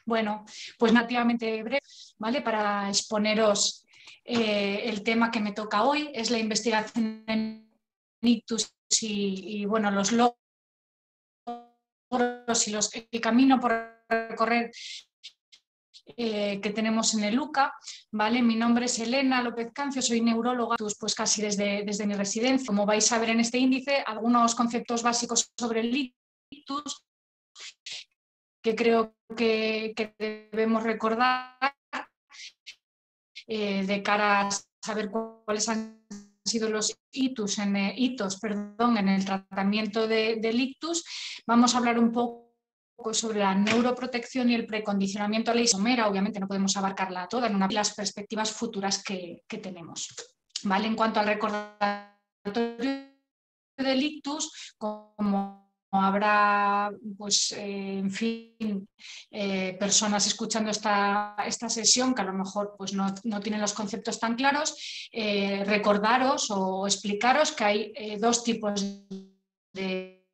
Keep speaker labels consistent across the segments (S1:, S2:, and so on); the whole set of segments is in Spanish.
S1: Bueno, pues nativamente breve, ¿vale? Para exponeros el tema que me toca hoy, es la investigación en ictus y bueno, los logros y el camino por recorrer que tenemos en el UCA, ¿vale? Mi nombre es Elena López Cancio, soy neuróloga, pues casi desde mi residencia. Como vais a ver en este índice, algunos conceptos básicos sobre el ictus que creo que debemos recordar de cara a saber cuáles han sido los hitos en el tratamiento del ictus. Vamos a hablar un poco sobre la neuroprotección y el precondicionamiento a la isomera. Obviamente no podemos abarcarla toda en una de las perspectivas futuras que tenemos. ¿Vale? En cuanto al recordatorio del ictus, como habrá, pues, en fin, personas escuchando esta sesión que a lo mejor pues, no tienen los conceptos tan claros, recordaros o explicaros que hay dos tipos de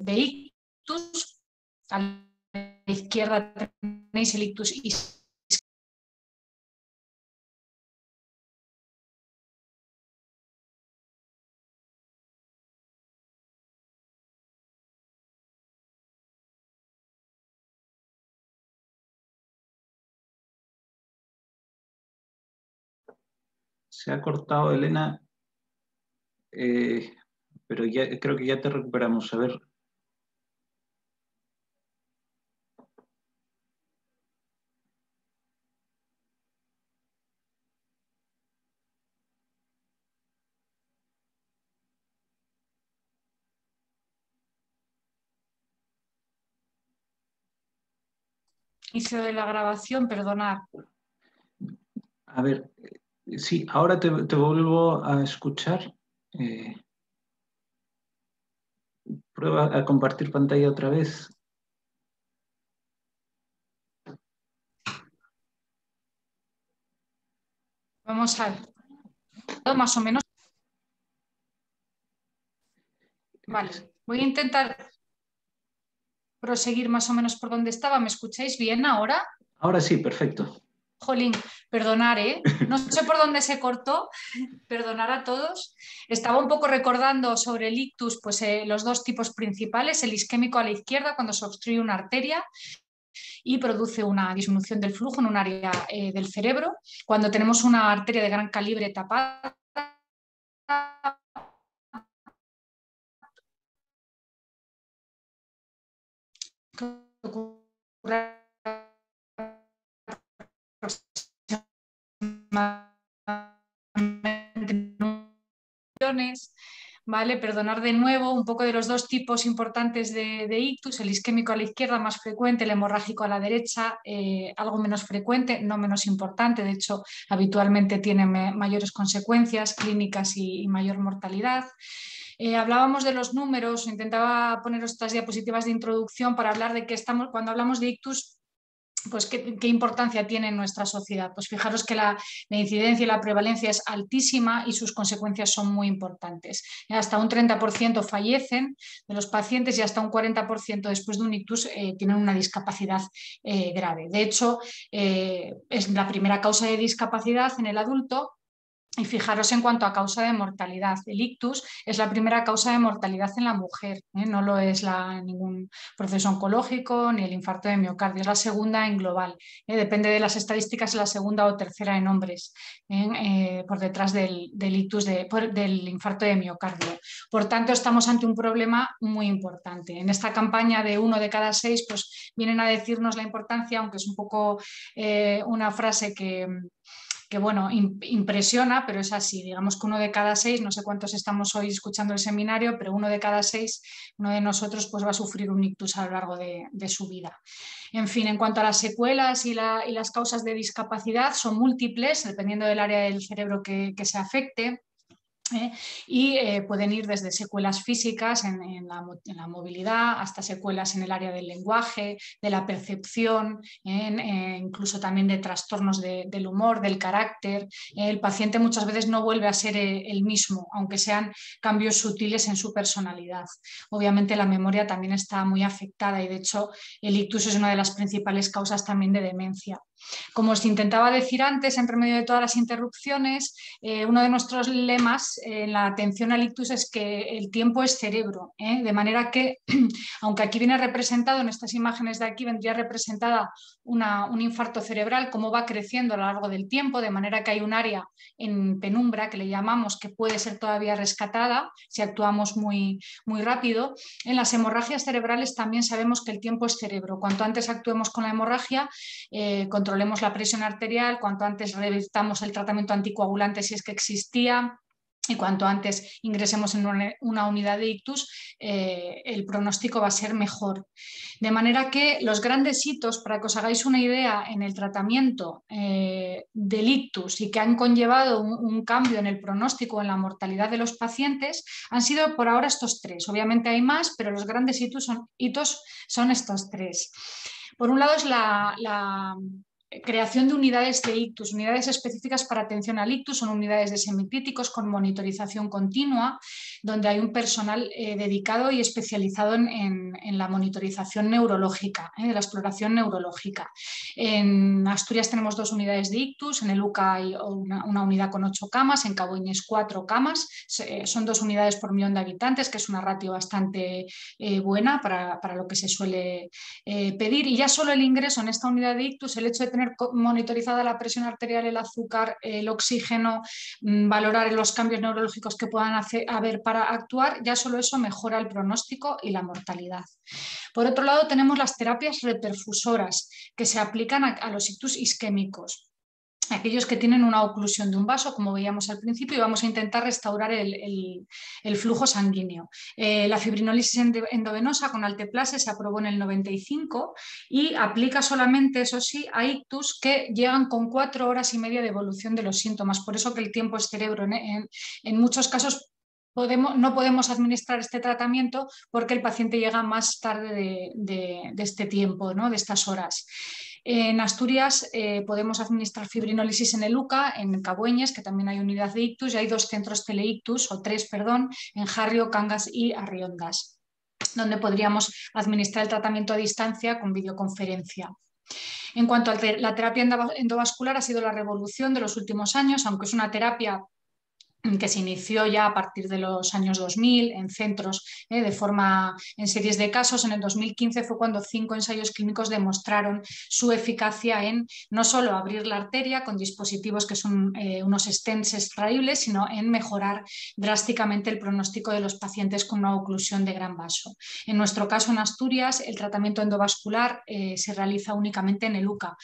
S1: ictus. A la izquierda tenéis el ictus isquémico.
S2: Se ha cortado, Elena, pero ya, creo que ya te recuperamos. A ver.
S1: Inicio de la grabación, perdonad.
S2: A ver, sí, ahora te vuelvo a escuchar. Prueba a compartir pantalla otra vez.
S1: Vamos a ver. Más o menos. Vale, voy a intentar proseguir más o menos por donde estaba. ¿Me escucháis bien ahora?
S2: Ahora sí, perfecto.
S1: Jolín, perdonar, ¿eh? No sé por dónde se cortó, perdonar a todos. Estaba un poco recordando sobre el ictus, pues los dos tipos principales, el isquémico a la izquierda, cuando se obstruye una arteria y produce una disminución del flujo en un área del cerebro. Cuando tenemos una arteria de gran calibre tapada, ¿vale? Perdonar de nuevo un poco de los dos tipos importantes de ictus, el isquémico a la izquierda más frecuente, el hemorrágico a la derecha algo menos frecuente, no menos importante, de hecho habitualmente tiene mayores consecuencias clínicas y mayor mortalidad. Hablábamos de los números, intentaba poneros estas diapositivas de introducción para hablar de que cuando hablamos de ictus, pues qué importancia tiene en nuestra sociedad. Pues fijaros que la incidencia y la prevalencia es altísima y sus consecuencias son muy importantes. Hasta un 30% fallecen de los pacientes y hasta un 40% después de un ictus tienen una discapacidad grave. De hecho, es la primera causa de discapacidad en el adulto. Y fijaros en cuanto a causa de mortalidad. El ictus es la primera causa de mortalidad en la mujer, no lo es ningún proceso oncológico ni el infarto de miocardio, es la segunda en global. Depende de las estadísticas, es la segunda o tercera en hombres, por detrás del ictus, del infarto de miocardio. Por tanto, estamos ante un problema muy importante. En esta campaña de 1 de cada 6, pues vienen a decirnos la importancia, aunque es un poco una frase que bueno, impresiona, pero es así. Digamos que 1 de cada 6, no sé cuántos estamos hoy escuchando el seminario, pero 1 de cada 6, uno de nosotros pues va a sufrir un ictus a lo largo de su vida. En fin, en cuanto a las secuelas y las causas de discapacidad, son múltiples, dependiendo del área del cerebro que se afecte. Pueden ir desde secuelas físicas en la movilidad hasta secuelas en el área del lenguaje, de la percepción, incluso también de trastornos del humor, del carácter. El paciente muchas veces no vuelve a ser el mismo, aunque sean cambios sutiles en su personalidad. Obviamente la memoria también está muy afectada y de hecho el ictus es una de las principales causas también de demencia. Como os intentaba decir antes, entre medio de todas las interrupciones, uno de nuestros lemas en la atención al ictus es que el tiempo es cerebro, de manera que, aunque aquí viene representado, en estas imágenes de aquí vendría representada un infarto cerebral, cómo va creciendo a lo largo del tiempo, de manera que hay un área en penumbra que le llamamos que puede ser todavía rescatada si actuamos muy, muy rápido. En las hemorragias cerebrales también sabemos que el tiempo es cerebro. Cuanto antes actuemos con la hemorragia, controlemos la presión arterial, cuanto antes revirtamos el tratamiento anticoagulante si es que existía, y cuanto antes ingresemos en una unidad de ictus, el pronóstico va a ser mejor. De manera que los grandes hitos, para que os hagáis una idea, en el tratamiento del ictus y que han conllevado un cambio en el pronóstico, en la mortalidad de los pacientes, han sido por ahora estos tres. Obviamente hay más, pero los grandes hitos son estos tres. Por un lado es la creación de unidades de ictus, unidades específicas para atención al ictus, son unidades de semicríticos con monitorización continua, donde hay un personal dedicado y especializado en la monitorización neurológica, de la exploración neurológica. En Asturias tenemos 2 unidades de ictus, en el UCA hay una unidad con 8 camas, en Cabo Iñés 4 camas, son 2 unidades por millón de habitantes, que es una ratio bastante buena para lo que se suele pedir, y ya solo el ingreso en esta unidad de ictus, el hecho de tener monitorizada la presión arterial, el azúcar, el oxígeno, valorar los cambios neurológicos que puedan haber para actuar, ya solo eso mejora el pronóstico y la mortalidad. Por otro lado, tenemos las terapias reperfusoras que se aplican a los ictus isquémicos. Aquellos que tienen una oclusión de un vaso, como veíamos al principio, y vamos a intentar restaurar el flujo sanguíneo. La fibrinólisis endovenosa con alteplase se aprobó en el 95 y aplica solamente, eso sí, a ictus que llegan con 4 horas y media de evolución de los síntomas. Por eso que el tiempo es cerebro. En muchos casos no podemos administrar este tratamiento porque el paciente llega más tarde de este tiempo, ¿no? De estas horas. En Asturias podemos administrar fibrinólisis en el UCA, en Cabo Iñés, que también hay unidad de ictus, y hay 2 centros teleictus, o 3, perdón, en Jarrio, Cangas y Arriondas, donde podríamos administrar el tratamiento a distancia con videoconferencia. En cuanto a la terapia endovascular, ha sido la revolución de los últimos años, aunque es una terapia que se inició ya a partir de los años 2000 en centros en series de casos. En el 2015 fue cuando 5 ensayos clínicos demostraron su eficacia en no solo abrir la arteria con dispositivos que son unos stents extraíbles, sino en mejorar drásticamente el pronóstico de los pacientes con una oclusión de gran vaso. En nuestro caso, en Asturias, el tratamiento endovascular se realiza únicamente en el UCA,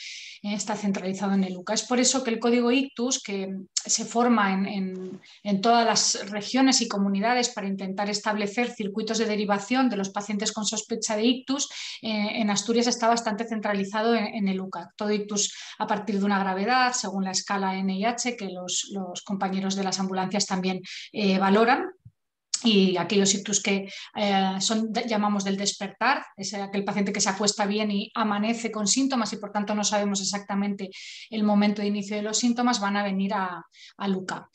S1: está centralizado en el UCA. Es por eso que el código ictus, que se forma en todas las regiones y comunidades para intentar establecer circuitos de derivación de los pacientes con sospecha de ictus, en Asturias está bastante centralizado en el UCA. Todo ictus a partir de una gravedad, según la escala NIH, que los compañeros de las ambulancias también valoran. Y aquellos ictus que llamamos del despertar, es aquel paciente que se acuesta bien y amanece con síntomas y por tanto no sabemos exactamente el momento de inicio de los síntomas, van a venir a UCA.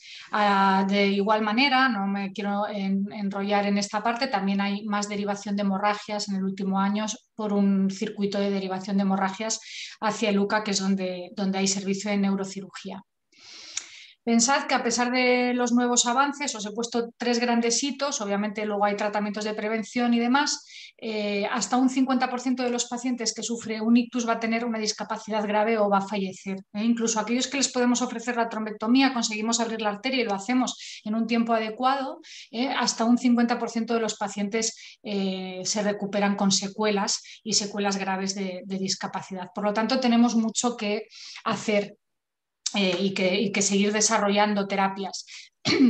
S1: De igual manera, no me quiero enrollar en esta parte, también hay más derivación de hemorragias en el último año por un circuito de derivación de hemorragias hacia el UCA, que es donde hay servicio de neurocirugía. Pensad que a pesar de los nuevos avances, os he puesto 3 grandes hitos, obviamente luego hay tratamientos de prevención y demás, hasta un 50% de los pacientes que sufre un ictus va a tener una discapacidad grave o va a fallecer. Incluso aquellos que les podemos ofrecer la trombectomía, conseguimos abrir la arteria y lo hacemos en un tiempo adecuado, hasta un 50% de los pacientes se recuperan con secuelas y secuelas graves de discapacidad. Por lo tanto, tenemos mucho que hacer. Y que seguir desarrollando terapias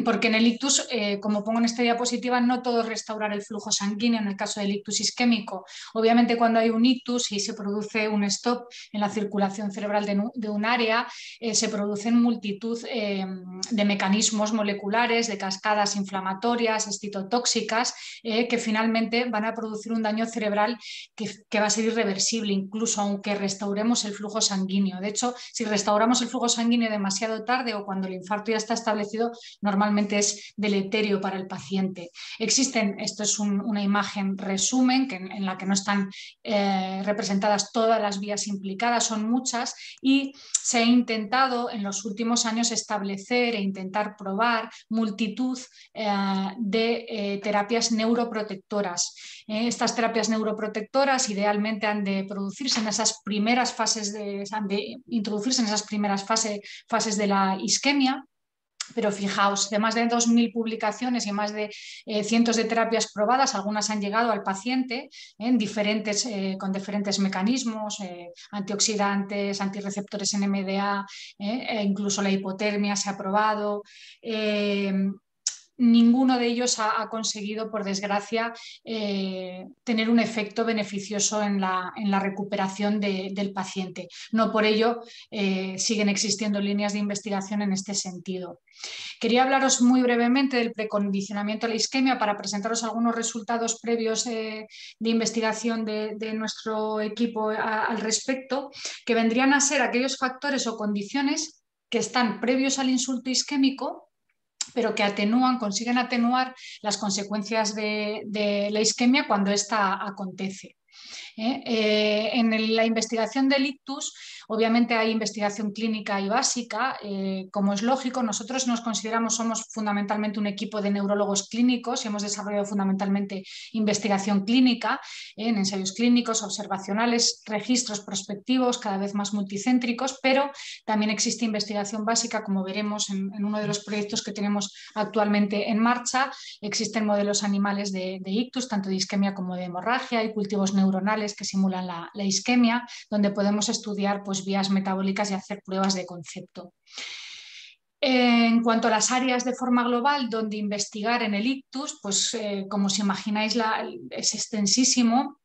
S1: porque en el ictus, como pongo en esta diapositiva, no todo es restaurar el flujo sanguíneo en el caso del ictus isquémico. Obviamente, cuando hay un ictus y se produce un stop en la circulación cerebral de un área, se producen multitud de mecanismos moleculares, de cascadas inflamatorias, excitotóxicas, que finalmente van a producir un daño cerebral que va a ser irreversible, incluso aunque restauremos el flujo sanguíneo. De hecho, si restauramos el flujo sanguíneo demasiado tarde o cuando el infarto ya está establecido, normalmente es deleterio para el paciente. Esto es una imagen resumen en la que no están representadas todas las vías implicadas, son muchas, y se ha intentado en los últimos años establecer e intentar probar multitud de terapias neuroprotectoras. Estas terapias neuroprotectoras idealmente han de producirse en esas primeras fases, han de introducirse en esas primeras fases de la isquemia. Pero fijaos, de más de 2.000 publicaciones y más de cientos de terapias probadas, algunas han llegado al paciente con diferentes mecanismos, antioxidantes, antirreceptores NMDA, e incluso la hipotermia se ha probado. Ninguno de ellos ha conseguido, por desgracia, tener un efecto beneficioso en la recuperación del paciente. No por ello siguen existiendo líneas de investigación en este sentido. Quería hablaros muy brevemente del precondicionamiento a la isquemia para presentaros algunos resultados previos de investigación de nuestro equipo al respecto, que vendrían a ser aquellos factores o condiciones que están previos al insulto isquémico, pero que consiguen atenuar las consecuencias de la isquemia cuando ésta acontece. En la investigación del ictus, obviamente hay investigación clínica y básica, como es lógico. Nosotros somos fundamentalmente un equipo de neurólogos clínicos y hemos desarrollado fundamentalmente investigación clínica en ensayos clínicos, observacionales, registros prospectivos cada vez más multicéntricos, pero también existe investigación básica, como veremos en uno de los proyectos que tenemos actualmente en marcha. Existen modelos animales de ictus, tanto de isquemia como de hemorragia, y cultivos neuronales que simulan la isquemia, donde podemos estudiar pues, vías metabólicas y hacer pruebas de concepto. En cuanto a las áreas de forma global donde investigar en el ictus, pues como os imagináis es extensísimo.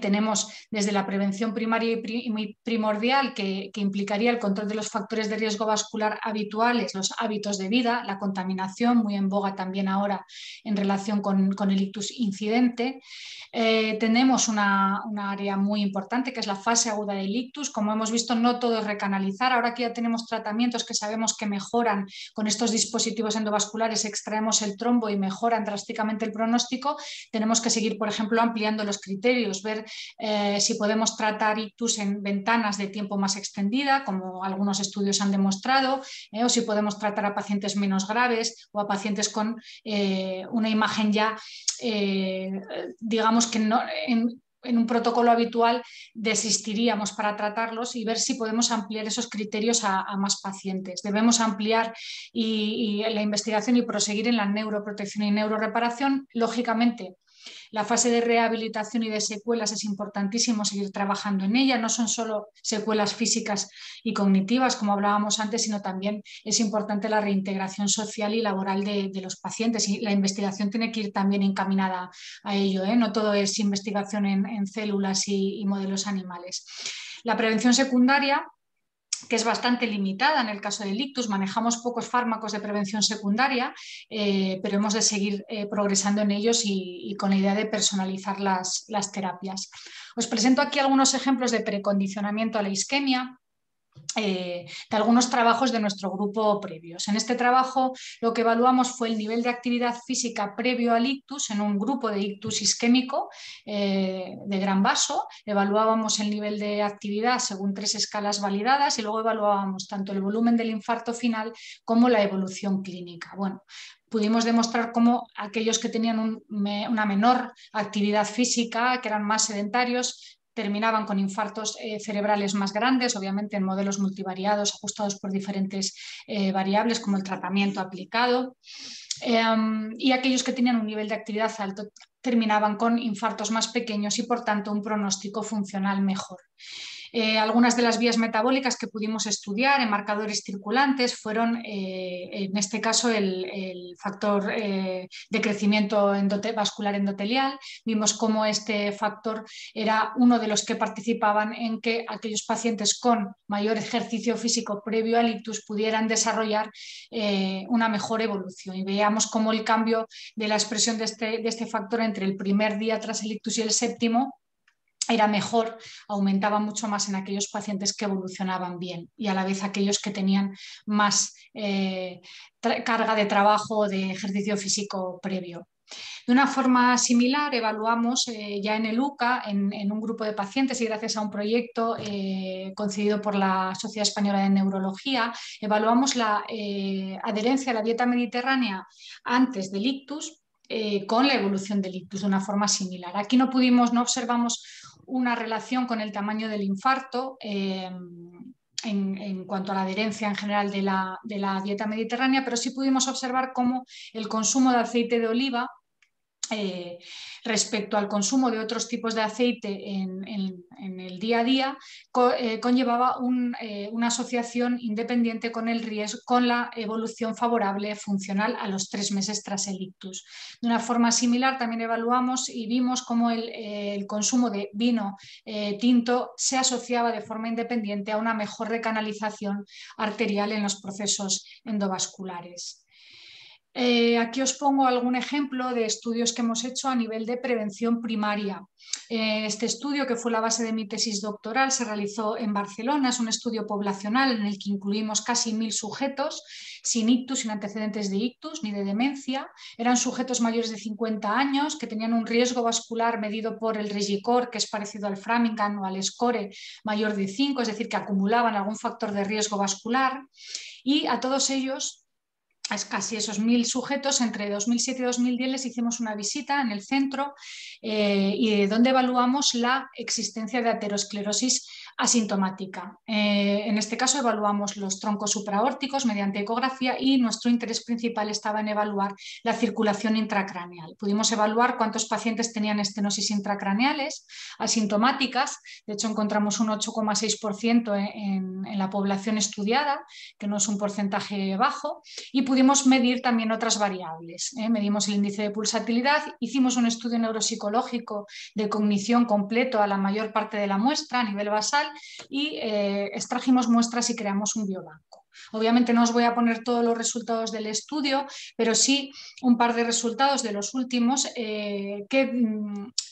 S1: Tenemos desde la prevención primaria y primordial, que implicaría el control de los factores de riesgo vascular habituales, los hábitos de vida, la contaminación, muy en boga también ahora en relación con el ictus incidente. Tenemos una área muy importante que es la fase aguda del ictus. Como hemos visto, no todo es recanalizar. Ahora que ya tenemos tratamientos que sabemos que mejoran con estos dispositivos endovasculares, extraemos el trombo y mejoran drásticamente el pronóstico, tenemos que seguir, por ejemplo, ampliando los criterios, ver si podemos tratar ictus en ventanas de tiempo más extendida, como algunos estudios han demostrado, o si podemos tratar a pacientes menos graves o a pacientes con una imagen ya, digamos que no, en un protocolo habitual desistiríamos para tratarlos, y ver si podemos ampliar esos criterios a más pacientes. Debemos ampliar y la investigación y proseguir en la neuroprotección y neuroreparación. Lógicamente, la fase de rehabilitación y de secuelas es importantísimo seguir trabajando en ella. No son solo secuelas físicas y cognitivas, como hablábamos antes, sino también es importante la reintegración social y laboral de los pacientes, y la investigación tiene que ir también encaminada a ello, ¿eh? No todo es investigación en células y modelos animales. La prevención secundaria, que es bastante limitada en el caso del ictus, manejamos pocos fármacos de prevención secundaria, pero hemos de seguir progresando en ellos y con la idea de personalizar las terapias. Os presento aquí algunos ejemplos de precondicionamiento a la isquemia, de algunos trabajos de nuestro grupo previos. En este trabajo lo que evaluamos fue el nivel de actividad física previo al ictus en un grupo de ictus isquémico de gran vaso. Evaluábamos el nivel de actividad según 3 escalas validadas y luego evaluábamos tanto el volumen del infarto final como la evolución clínica. Bueno, pudimos demostrar cómo aquellos que tenían una menor actividad física, que eran más sedentarios, terminaban con infartos cerebrales más grandes, obviamente en modelos multivariados ajustados por diferentes variables como el tratamiento aplicado, y aquellos que tenían un nivel de actividad alto terminaban con infartos más pequeños y por tanto un pronóstico funcional mejor. Algunas de las vías metabólicas que pudimos estudiar en marcadores circulantes fueron, en este caso, el factor de crecimiento vascular endotelial. Vimos cómo este factor era uno de los que participaban en que aquellos pacientes con mayor ejercicio físico previo al ictus pudieran desarrollar una mejor evolución. Y veíamos cómo el cambio de la expresión de este factor entre el primer día tras el ictus y el séptimo era mejor, aumentaba mucho más en aquellos pacientes que evolucionaban bien y a la vez aquellos que tenían más carga de trabajo o de ejercicio físico previo. De una forma similar, evaluamos ya en el UCA, en un grupo de pacientes y gracias a un proyecto concedido por la Sociedad Española de Neurología, evaluamos la adherencia a la dieta mediterránea antes del ictus con la evolución del ictus de una forma similar. Aquí no observamos una relación con el tamaño del infarto en cuanto a la adherencia en general de la dieta mediterránea, pero sí pudimos observar cómo el consumo de aceite de oliva respecto al consumo de otros tipos de aceite en el día a día conllevaba una asociación independiente con el riesgo, con la evolución favorable funcional a los 3 meses tras el ictus. De una forma similar también evaluamos y vimos cómo el consumo de vino tinto se asociaba de forma independiente a una mejor recanalización arterial en los procesos endovasculares. Aquí os pongo algún ejemplo de estudios que hemos hecho a nivel de prevención primaria. Este estudio, que fue la base de mi tesis doctoral, se realizó en Barcelona. Es un estudio poblacional en el que incluimos casi 1000 sujetos sin ictus, sin antecedentes de ictus ni de demencia. Eran sujetos mayores de 50 años que tenían un riesgo vascular medido por el Regicor, que es parecido al Framingham o al SCORE, mayor de 5, es decir, que acumulaban algún factor de riesgo vascular. Y a todos ellos, casi esos 1000 sujetos, entre 2007 y 2010 les hicimos una visita en el centro y donde evaluamos la existencia de aterosclerosis asintomática. En este caso evaluamos los troncos supraórticos mediante ecografía y nuestro interés principal estaba en evaluar la circulación intracraneal. Pudimos evaluar cuántos pacientes tenían estenosis intracraneales asintomáticas. De hecho, encontramos un 8,6% en la población estudiada, que no es un porcentaje bajo, y pudimos medir también otras variables. Medimos el índice de pulsatilidad, hicimos un estudio neuropsicológico de cognición completo a la mayor parte de la muestra a nivel basal y extrajimos muestras y creamos un biobanco. Obviamente no os voy a poner todos los resultados del estudio, pero sí un par de resultados de los últimos que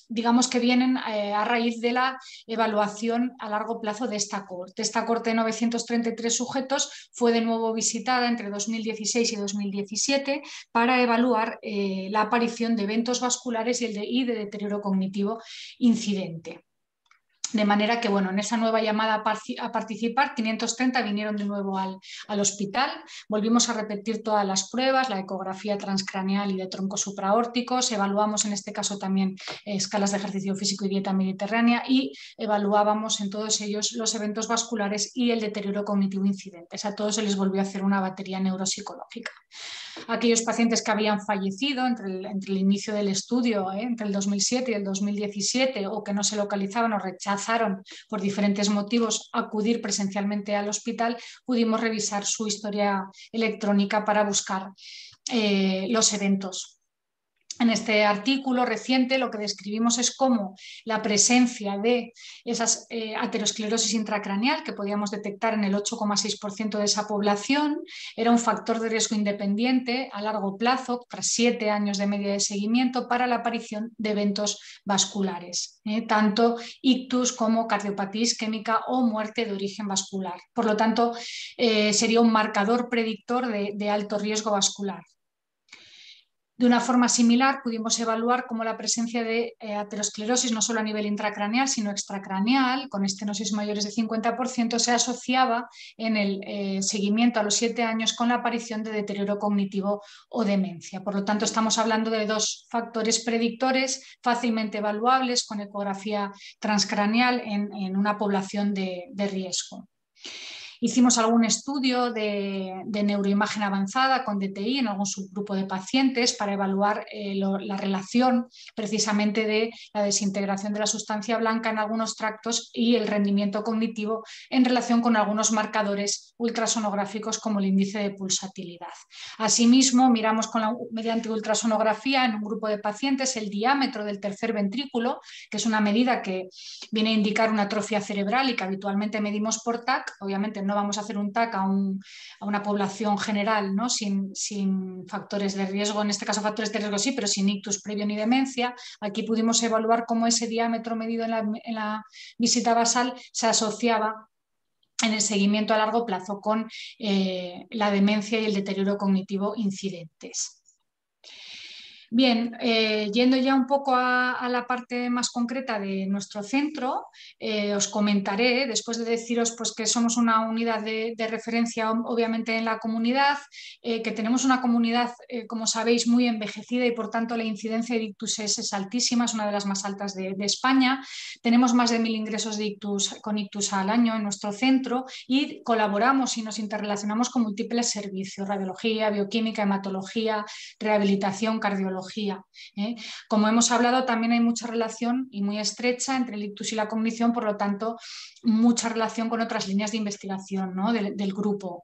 S1: digamos que vienen a raíz de la evaluación a largo plazo de esta cohorte. Esta cohorte de 933 sujetos fue de nuevo visitada entre 2016 y 2017 para evaluar la aparición de eventos vasculares y de deterioro cognitivo incidente. De manera que, bueno, en esa nueva llamada a participar, 530 vinieron de nuevo al hospital. Volvimos a repetir todas las pruebas, la ecografía transcraneal y de troncos supraórticos. Evaluamos en este caso también escalas de ejercicio físico y dieta mediterránea y evaluábamos en todos ellos los eventos vasculares y el deterioro cognitivo incidentes. A todos se les volvió a hacer una batería neuropsicológica. Aquellos pacientes que habían fallecido entre el inicio del estudio, entre el 2007 y el 2017, o que no se localizaban o rechazaron por diferentes motivos acudir presencialmente al hospital, pudimos revisar su historia electrónica para buscar los eventos. En este artículo reciente lo que describimos es cómo la presencia de esas aterosclerosis intracraneal, que podíamos detectar en el 8,6% de esa población, era un factor de riesgo independiente a largo plazo, tras 7 años de media de seguimiento, para la aparición de eventos vasculares, tanto ictus como cardiopatía isquémica o muerte de origen vascular. Por lo tanto, sería un marcador predictor de alto riesgo vascular. De una forma similar, pudimos evaluar cómo la presencia de aterosclerosis, no solo a nivel intracraneal, sino extracraneal, con estenosis mayores de 50%, se asociaba en el seguimiento a los 7 años con la aparición de deterioro cognitivo o demencia. Por lo tanto, estamos hablando de 2 factores predictores fácilmente evaluables con ecografía transcraneal en una población de riesgo. Hicimos algún estudio de neuroimagen avanzada con DTI en algún subgrupo de pacientes para evaluar la relación precisamente de la desintegración de la sustancia blanca en algunos tractos y el rendimiento cognitivo en relación con algunos marcadores ultrasonográficos como el índice de pulsatilidad. Asimismo, miramos mediante ultrasonografía en un grupo de pacientes el diámetro del tercer ventrículo, que es una medida que viene a indicar una atrofia cerebral y que habitualmente medimos por TAC. Obviamente no vamos a hacer un TAC a una población general, ¿no? sin factores de riesgo, en este caso factores de riesgo sí, pero sin ictus previo ni demencia. Aquí pudimos evaluar cómo ese diámetro medido en la visita basal se asociaba en el seguimiento a largo plazo con la demencia y el deterioro cognitivo incidentes. Bien, yendo ya un poco a la parte más concreta de nuestro centro, os comentaré, después de deciros pues, que somos una unidad de referencia obviamente en la comunidad, que tenemos una comunidad, como sabéis, muy envejecida y por tanto la incidencia de ictus es altísima, es una de las más altas de España. Tenemos más de 1000 ingresos con ictus al año en nuestro centro y colaboramos y nos interrelacionamos con múltiples servicios, radiología, bioquímica, hematología, rehabilitación, cardiología. Como hemos hablado, también hay mucha relación y muy estrecha entre el ictus y la cognición, por lo tanto, mucha relación con otras líneas de investigación, ¿no? del grupo.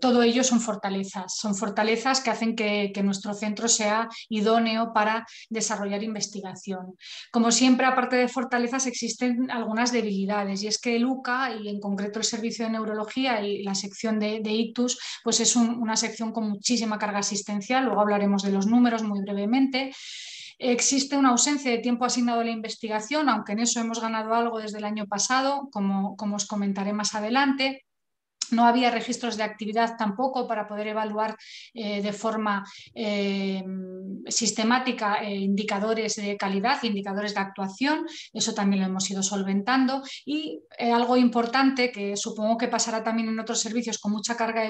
S1: Todo ello son fortalezas que hacen que nuestro centro sea idóneo para desarrollar investigación. Como siempre, aparte de fortalezas, existen algunas debilidades, y es que el UCA, y en concreto el servicio de neurología y la sección de ictus, pues es una sección con muchísima carga asistencial. Luego hablaremos de los números muy brevemente. Existe una ausencia de tiempo asignado a la investigación, aunque en eso hemos ganado algo desde el año pasado, como os comentaré más adelante. No había registros de actividad tampoco para poder evaluar de forma sistemática indicadores de calidad, indicadores de actuación. Eso también lo hemos ido solventando. Y algo importante que supongo que pasará también en otros servicios con mucha carga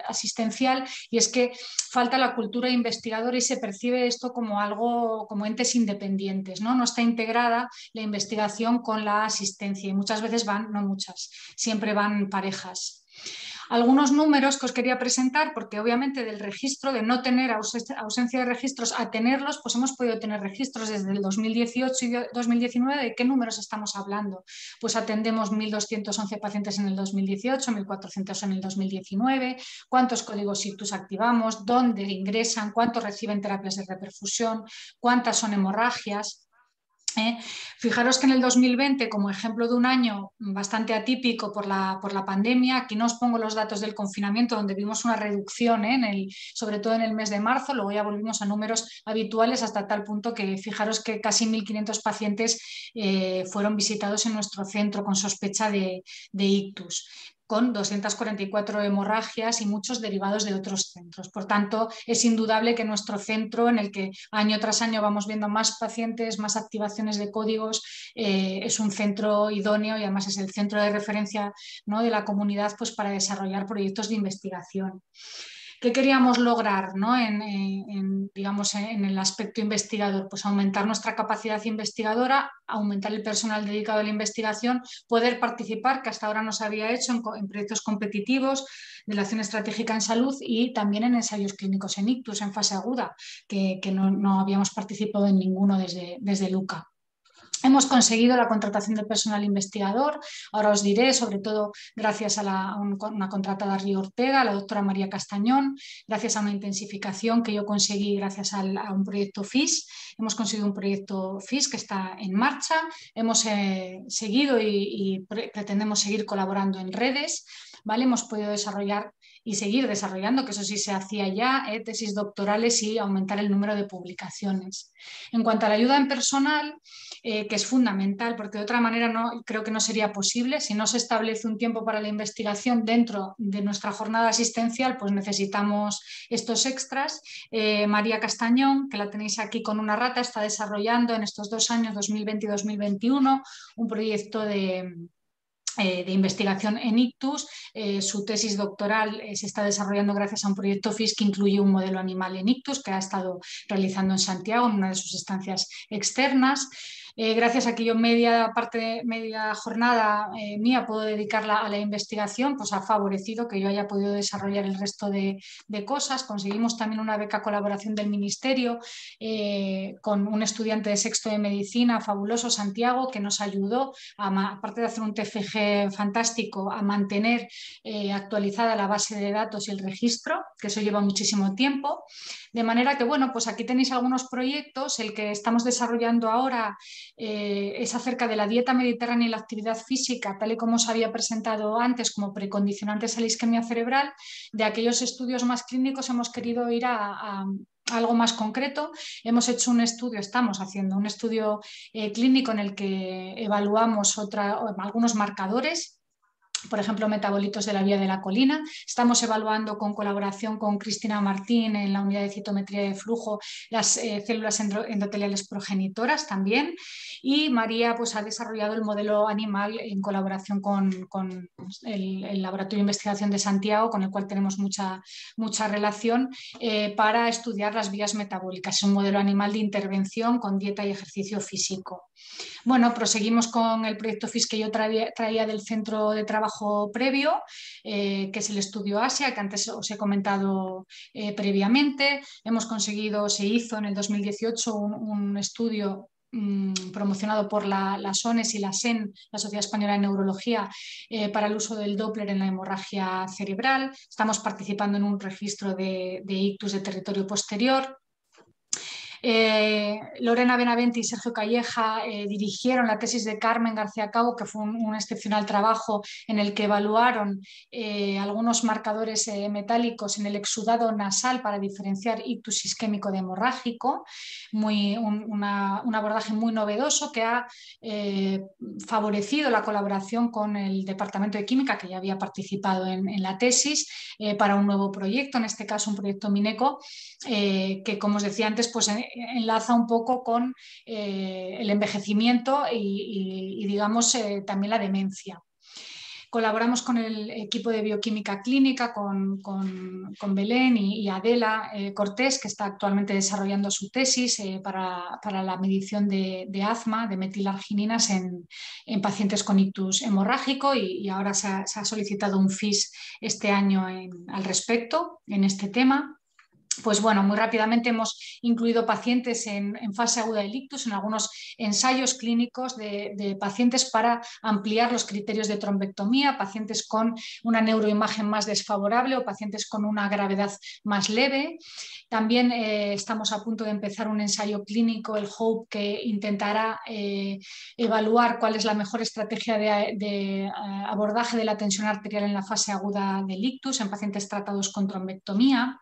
S1: asistencial, y es que falta la cultura investigadora y se percibe esto como algo, como entes independientes, ¿no? No está integrada la investigación con la asistencia y muchas veces no muchas, siempre van parejas. Algunos números que os quería presentar, porque obviamente del registro, de no tener ausencia de registros a tenerlos, pues hemos podido tener registros desde el 2018 y 2019. ¿De qué números estamos hablando? Pues atendemos 1.211 pacientes en el 2018, 1.400 en el 2019. ¿Cuántos códigos ictus activamos? ¿Dónde ingresan? ¿Cuántos reciben terapias de reperfusión? ¿Cuántas son hemorragias? Fijaros que en el 2020, como ejemplo de un año bastante atípico por la pandemia, aquí no os pongo los datos del confinamiento, donde vimos una reducción, sobre todo en el mes de marzo. Luego ya volvimos a números habituales hasta tal punto que fijaros que casi 1.500 pacientes fueron visitados en nuestro centro con sospecha de ictus, con 244 hemorragias y muchos derivados de otros centros. Por tanto, es indudable que nuestro centro, en el que año tras año vamos viendo más pacientes, más activaciones de códigos, es un centro idóneo y además es el centro de referencia, ¿no?, de la comunidad, pues, para desarrollar proyectos de investigación. ¿Qué queríamos lograr, ¿no?, digamos, en el aspecto investigador? Pues aumentar nuestra capacidad investigadora, aumentar el personal dedicado a la investigación, poder participar, que hasta ahora no se había hecho, en proyectos competitivos de la acción estratégica en salud y también en ensayos clínicos en ictus en fase aguda, que no habíamos participado en ninguno desde LUCA. Hemos conseguido la contratación del personal investigador. Ahora os diré, sobre todo gracias a una contratada Río Ortega, la doctora María Castañón, gracias a una intensificación que yo conseguí gracias a un proyecto FIS. Hemos conseguido un proyecto FIS que está en marcha. Hemos seguido y pretendemos seguir colaborando en redes, ¿vale? Hemos podido desarrollar y seguir desarrollando, que eso sí se hacía ya, tesis doctorales y aumentar el número de publicaciones. En cuanto a la ayuda en personal, que es fundamental, porque de otra manera creo que no sería posible. Si no se establece un tiempo para la investigación dentro de nuestra jornada asistencial, pues necesitamos estos extras. María Castañón, que la tenéis aquí con una rata, está desarrollando en estos 2 años, 2020 y 2021, un proyecto de investigación en ictus. Su tesis doctoral se está desarrollando gracias a un proyecto FIS que incluye un modelo animal en ictus que ha estado realizando en Santiago en una de sus estancias externas. Gracias a que yo media jornada mía puedo dedicarla a la investigación, pues ha favorecido que yo haya podido desarrollar el resto de cosas. Conseguimos también una beca colaboración del Ministerio con un estudiante de sexto de medicina fabuloso, Santiago, que nos ayudó, aparte de hacer un TFG fantástico, a mantener actualizada la base de datos y el registro, que eso lleva muchísimo tiempo. De manera que, bueno, pues aquí tenéis algunos proyectos. El que estamos desarrollando ahora es acerca de la dieta mediterránea y la actividad física, tal y como os había presentado antes como precondicionantes a la isquemia cerebral. De aquellos estudios más clínicos hemos querido ir a algo más concreto. Hemos hecho un estudio, estamos haciendo un estudio clínico en el que evaluamos algunos marcadores, por ejemplo, metabolitos de la vía de la colina. Estamos evaluando con colaboración con Cristina Martín en la unidad de citometría de flujo las células endoteliales progenitoras también. Y María pues, ha desarrollado el modelo animal en colaboración con el Laboratorio de Investigación de Santiago, con el cual tenemos mucha relación, para estudiar las vías metabólicas. Es un modelo animal de intervención con dieta y ejercicio físico. Bueno, proseguimos con el proyecto FIS que yo traía del centro de trabajo previo, que es el estudio Asia, que antes os he comentado previamente. Se hizo en el 2018 un estudio promocionado por la SONES y la SEN, la Sociedad Española de Neurología, para el uso del Doppler en la hemorragia cerebral. Estamos participando en un registro de ictus de territorio posterior. Lorena Benavente y Sergio Calleja dirigieron la tesis de Carmen García Cabo, que fue un excepcional trabajo en el que evaluaron algunos marcadores metálicos en el exudado nasal para diferenciar ictus isquémico de hemorrágico. Un abordaje muy novedoso que ha favorecido la colaboración con el Departamento de Química, que ya había participado en la tesis, para un nuevo proyecto, en este caso un proyecto Mineco, que, como os decía antes, pues enlaza un poco con el envejecimiento y digamos, también la demencia. Colaboramos con el equipo de bioquímica clínica, con Belén y Adela Cortés, que está actualmente desarrollando su tesis para la medición de asma, de metilargininas en pacientes con ictus hemorrágico, y ahora se ha solicitado un FIS este año al respecto, en este tema. Pues bueno, muy rápidamente hemos incluido pacientes en fase aguda del ictus en algunos ensayos clínicos de pacientes para ampliar los criterios de trombectomía, pacientes con una neuroimagen más desfavorable o pacientes con una gravedad más leve. También estamos a punto de empezar un ensayo clínico, el HOPE, que intentará evaluar cuál es la mejor estrategia de abordaje de la tensión arterial en la fase aguda del ictus en pacientes tratados con trombectomía.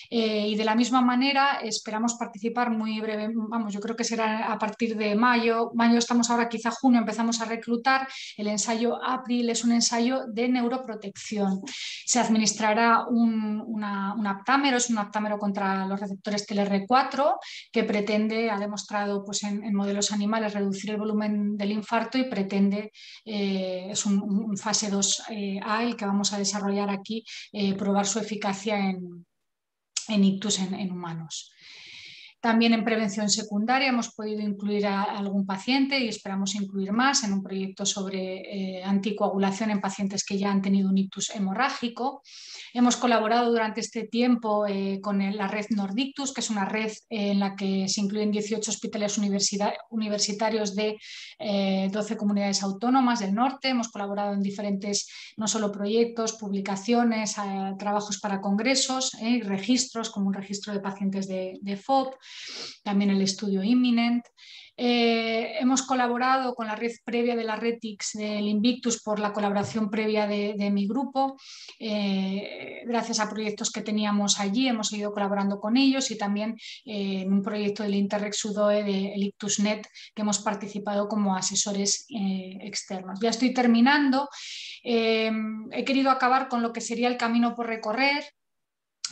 S1: Y de la misma manera esperamos participar muy breve, vamos, yo creo que será a partir de mayo estamos ahora, quizá junio empezamos a reclutar. El ensayo April es un ensayo de neuroprotección. Se administrará un aptámero, es un aptámero contra los receptores TLR4, que ha demostrado pues, en modelos animales reducir el volumen del infarto, y pretende, es un fase 2A el que vamos a desarrollar aquí, probar su eficacia en ictus en humanos. También en prevención secundaria hemos podido incluir a algún paciente, y esperamos incluir más en un proyecto sobre anticoagulación en pacientes que ya han tenido un ictus hemorrágico. Hemos colaborado durante este tiempo con la red Nordictus, que es una red en la que se incluyen 18 hospitales universitarios de 12 comunidades autónomas del norte. Hemos colaborado en diferentes, no solo proyectos, publicaciones, trabajos para congresos, registros, como un registro de pacientes de FOP, también el estudio Imminent. Hemos colaborado con la red previa de la RETIX del Invictus por la colaboración previa de mi grupo. Gracias a proyectos que teníamos allí hemos ido colaborando con ellos, y también en un proyecto del Interreg Sudoe del IctusNet, que hemos participado como asesores externos. Ya estoy terminando. He querido acabar con lo que sería el camino por recorrer,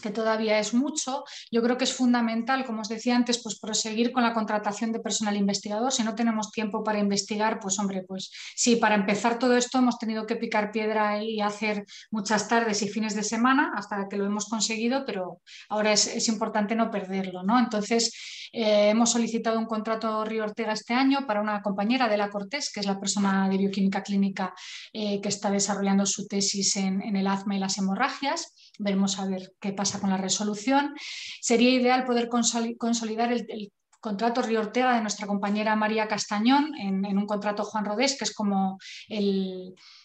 S1: que todavía es mucho. Yo creo que es fundamental, como os decía antes, pues proseguir con la contratación de personal investigador. Si no tenemos tiempo para investigar, pues hombre, pues sí, para empezar todo esto hemos tenido que picar piedra y hacer muchas tardes y fines de semana hasta que lo hemos conseguido, pero ahora es importante no perderlo, ¿no? Entonces, Hemos solicitado un contrato Río Ortega este año para una compañera, Adela Cortés, que es la persona de bioquímica clínica que está desarrollando su tesis en el asma y las hemorragias. Veremos a ver qué pasa con la resolución. Sería ideal poder consolidar el contrato Río Ortega de nuestra compañera María Castañón en un contrato Juan Rodés, que es como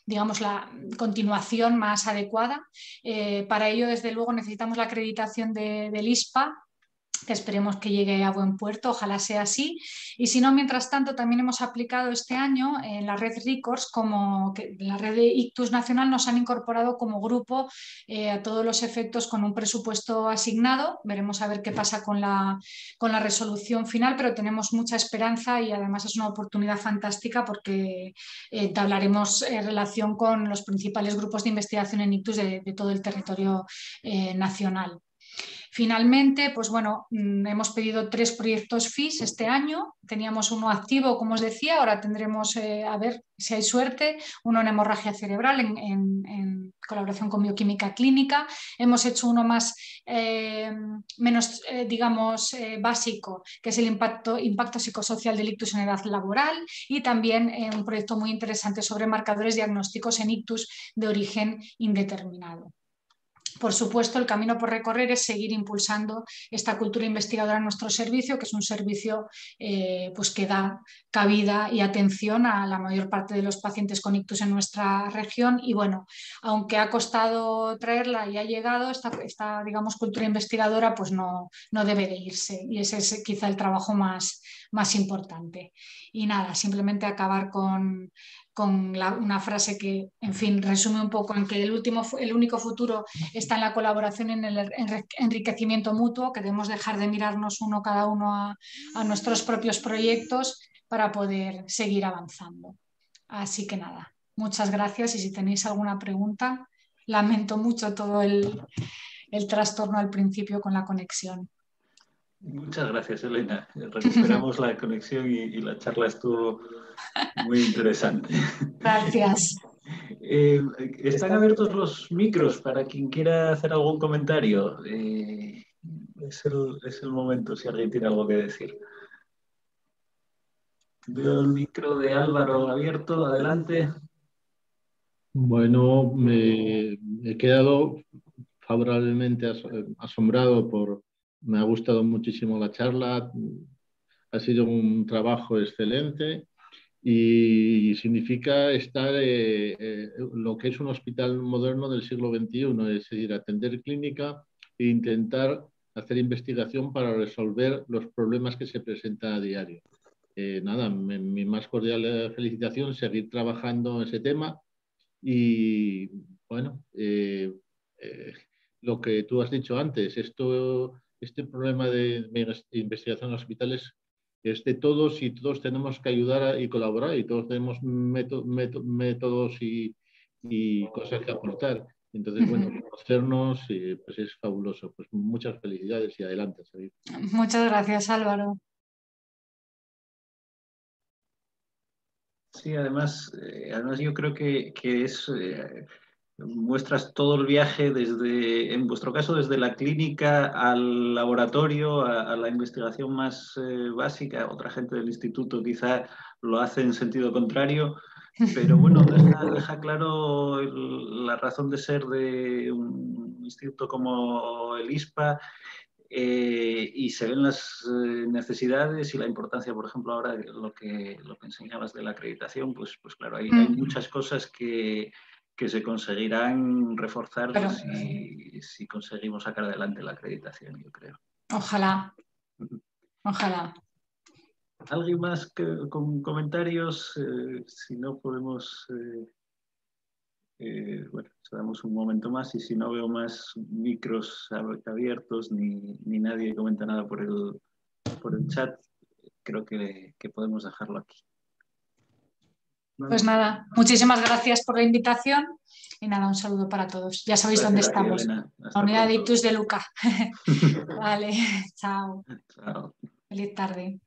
S1: digamos, la continuación más adecuada. Para ello, desde luego, necesitamos la acreditación del ISPA, que esperemos que llegue a buen puerto, ojalá sea así. Y si no, mientras tanto, también hemos aplicado este año en la red RICORS, como que la red de Ictus Nacional nos han incorporado como grupo a todos los efectos con un presupuesto asignado. Veremos a ver qué pasa con la resolución final, pero tenemos mucha esperanza y además es una oportunidad fantástica porque entablaremos relación con los principales grupos de investigación en Ictus de todo el territorio nacional. Finalmente, pues bueno, hemos pedido 3 proyectos FIS este año. Teníamos uno activo, como os decía, ahora tendremos, a ver si hay suerte, uno en hemorragia cerebral en colaboración con bioquímica clínica. Hemos hecho uno más menos, digamos, básico, que es el impacto psicosocial del ictus en edad laboral, y también un proyecto muy interesante sobre marcadores diagnósticos en ictus de origen indeterminado. Por supuesto, el camino por recorrer es seguir impulsando esta cultura investigadora en nuestro servicio, que es un servicio pues que da cabida y atención a la mayor parte de los pacientes con ictus en nuestra región. Y bueno, aunque ha costado traerla y ha llegado, esta digamos, cultura investigadora pues no debe de irse. Y ese es quizá el trabajo más importante. Y nada, simplemente acabar con una frase que, en fin, resume un poco en que el único futuro está en la colaboración, en el enriquecimiento mutuo, que debemos dejar de mirarnos cada uno a nuestros propios proyectos para poder seguir avanzando. Así que nada, muchas gracias y si tenéis alguna pregunta, lamento mucho todo el trastorno al principio con la conexión.
S2: Muchas gracias, Elena. Recuperamos la conexión y la charla estuvo muy interesante.
S1: Gracias.
S2: Están abiertos los micros para quien quiera hacer algún comentario. Es el momento, si alguien tiene algo que decir. Veo el micro de Álvaro abierto, adelante.
S3: Bueno, me he quedado favorablemente asombrado me ha gustado muchísimo la charla, ha sido un trabajo excelente y significa estar lo que es un hospital moderno del siglo XXI, es decir, atender clínica e intentar hacer investigación para resolver los problemas que se presentan a diario. Nada, mi más cordial felicitación, seguir trabajando en ese tema y bueno, lo que tú has dicho antes, este problema de investigación en hospitales es de todos y todos tenemos que ayudar y colaborar y todos tenemos métodos y cosas que aportar. Entonces, bueno, conocernos pues es fabuloso. Pues muchas felicidades y adelante. Sabir.
S1: Muchas gracias, Álvaro.
S2: Sí, además yo creo que muestras todo el viaje en vuestro caso, desde la clínica al laboratorio, a la investigación más básica. Otra gente del instituto quizá lo hace en sentido contrario, pero bueno, deja claro la razón de ser de un instituto como el ISPA. Y se ven las necesidades y la importancia, por ejemplo, ahora lo que enseñabas de la acreditación, pues claro, hay muchas cosas que se conseguirán reforzar
S1: Pero,
S2: si conseguimos sacar adelante la acreditación, yo creo.
S1: Ojalá, ojalá.
S2: ¿Alguien más con comentarios? Si no, podemos... bueno, damos un momento más y si no veo más micros abiertos ni nadie comenta nada por el chat, creo que podemos dejarlo aquí. ¿Vale?
S1: Pues nada, muchísimas gracias por la invitación y nada, un saludo para todos. Ya sabéis dónde estamos. La unidad de Ictus de Luca. Vale, chao.
S2: Chao.
S1: Feliz tarde.